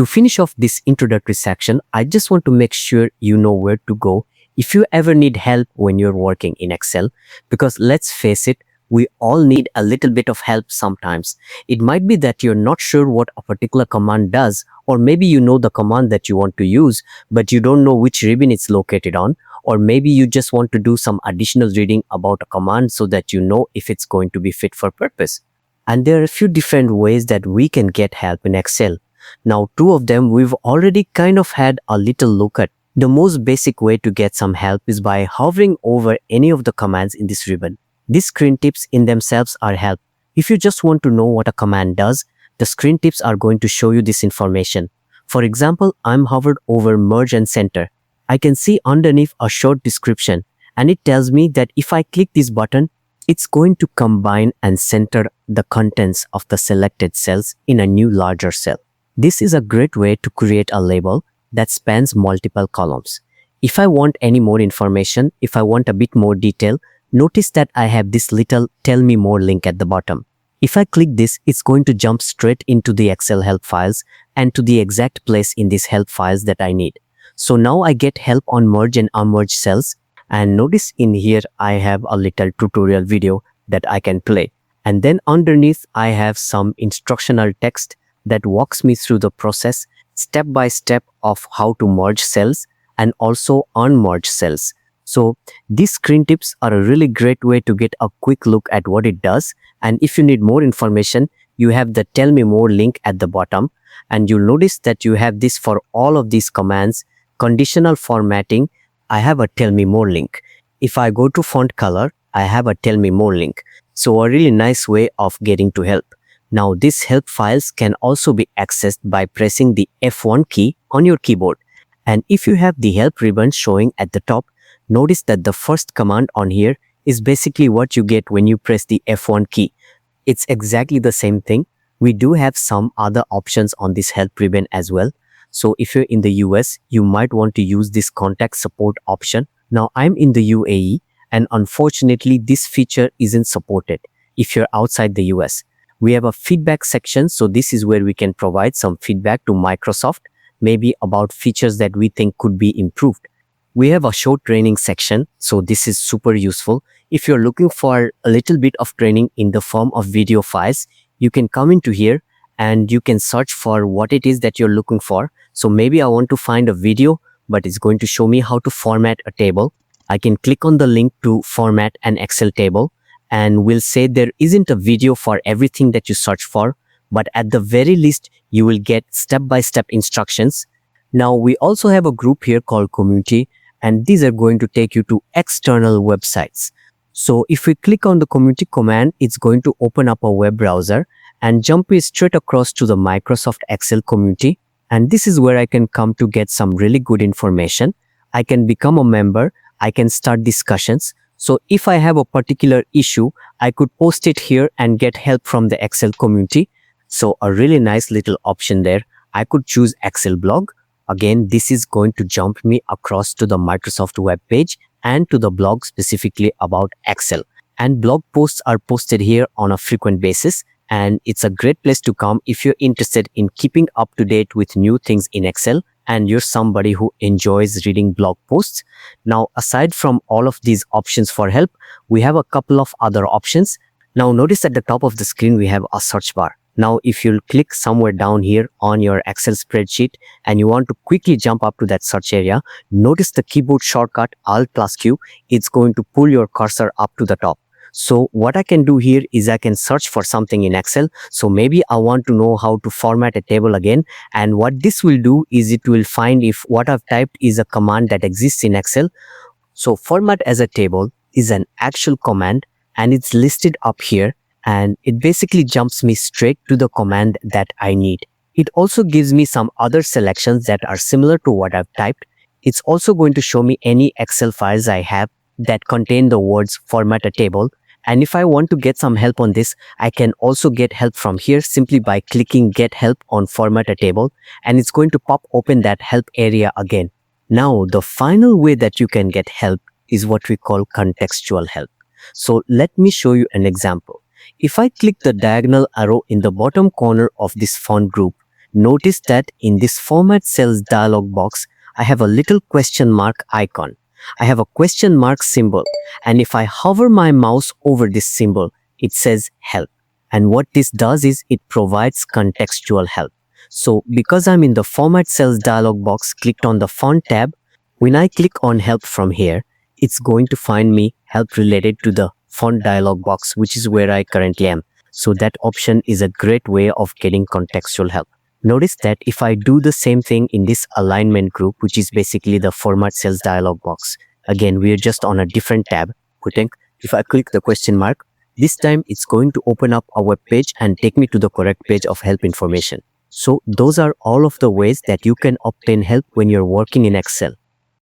To finish off this introductory section, I just want to make sure you know where to go if you ever need help when you're working in Excel, because let's face it, we all need a little bit of help sometimes. It might be that you're not sure what a particular command does, or maybe you know the command that you want to use, but you don't know which ribbon it's located on, or maybe you just want to do some additional reading about a command so that you know if it's going to be fit for purpose. And there are a few different ways that we can get help in Excel. Now, two of them we've already kind of had a little look at. The most basic way to get some help is by hovering over any of the commands in this ribbon. These screen tips in themselves are help. If you just want to know what a command does, the screen tips are going to show you this information. For example, I'm hovered over merge and center. I can see underneath a short description, and it tells me that if I click this button, it's going to combine and center the contents of the selected cells in a new larger cell. This is a great way to create a label that spans multiple columns. If I want any more information, if I want a bit more detail, notice that I have this little tell me more link at the bottom. If I click this, it's going to jump straight into the Excel help files and to the exact place in these help files that I need. So now I get help on merge and unmerge cells, and notice in here I have a little tutorial video that I can play. And then underneath I have some instructional text that walks me through the process step by step of how to merge cells and also unmerge cells. So these screen tips are a really great way to get a quick look at what it does. And if you need more information, you have the tell me more link at the bottom, and you'll notice that you have this for all of these commands. Conditional formatting, I have a tell me more link. If I go to font color, I have a tell me more link. So a really nice way of getting to help. Now these help files can also be accessed by pressing the F1 key on your keyboard. And if you have the help ribbon showing at the top, notice that the first command on here is basically what you get when you press the F1 key. It's exactly the same thing. We do have some other options on this help ribbon as well. So if you're in the US, you might want to use this contact support option. Now I'm in the UAE, and unfortunately this feature isn't supported if you're outside the US. We have a feedback section, so this is where we can provide some feedback to Microsoft, maybe about features that we think could be improved. We have a show training section, so this is super useful. If you're looking for a little bit of training in the form of video files, you can come into here and you can search for what it is that you're looking for. So maybe I want to find a video, but it's going to show me how to format a table. I can click on the link to format an Excel table, and we'll say there isn't a video for everything that you search for, but at the very least, you will get step-by-step instructions. Now, we also have a group here called Community, and these are going to take you to external websites. So if we click on the Community command, it's going to open up a web browser and jump you straight across to the Microsoft Excel community. And this is where I can come to get some really good information. I can become a member. I can start discussions. So if I have a particular issue, I could post it here and get help from the Excel community. So a really nice little option there. I could choose Excel blog. Again, this is going to jump me across to the Microsoft web page and to the blog specifically about Excel. And blog posts are posted here on a frequent basis. And it's a great place to come if you're interested in keeping up to date with new things in Excel and you're somebody who enjoys reading blog posts. Now, aside from all of these options for help, we have a couple of other options. Now, notice at the top of the screen, we have a search bar. Now, if you'll click somewhere down here on your Excel spreadsheet and you want to quickly jump up to that search area, notice the keyboard shortcut Alt+Q. It's going to pull your cursor up to the top. So what I can do here is I can search for something in Excel. So maybe I want to know how to format a table again. And what this will do is it will find if what I've typed is a command that exists in Excel. So format as a table is an actual command and it's listed up here. And it basically jumps me straight to the command that I need. It also gives me some other selections that are similar to what I've typed. It's also going to show me any Excel files I have that contain the words format a table. And if I want to get some help on this, I can also get help from here simply by clicking get help on format a table, and it's going to pop open that help area again. Now, the final way that you can get help is what we call contextual help. So let me show you an example. If I click the diagonal arrow in the bottom corner of this font group, Notice that in this Format Cells dialog box, I have a little question mark icon. I have a question mark symbol, and if I hover my mouse over this symbol, it says help. And what this does is it provides contextual help. So because I'm in the Format Cells dialog box clicked on the Font tab, when I click on help from here, it's going to find me help related to the font dialog box, which is where I currently am. So that option is a great way of getting contextual help. Notice that if I do the same thing in this alignment group, which is basically the Format Cells dialog box, again, we're just on a different tab. If I click the question mark, this time it's going to open up a web page and take me to the correct page of help information. So those are all of the ways that you can obtain help when you're working in Excel.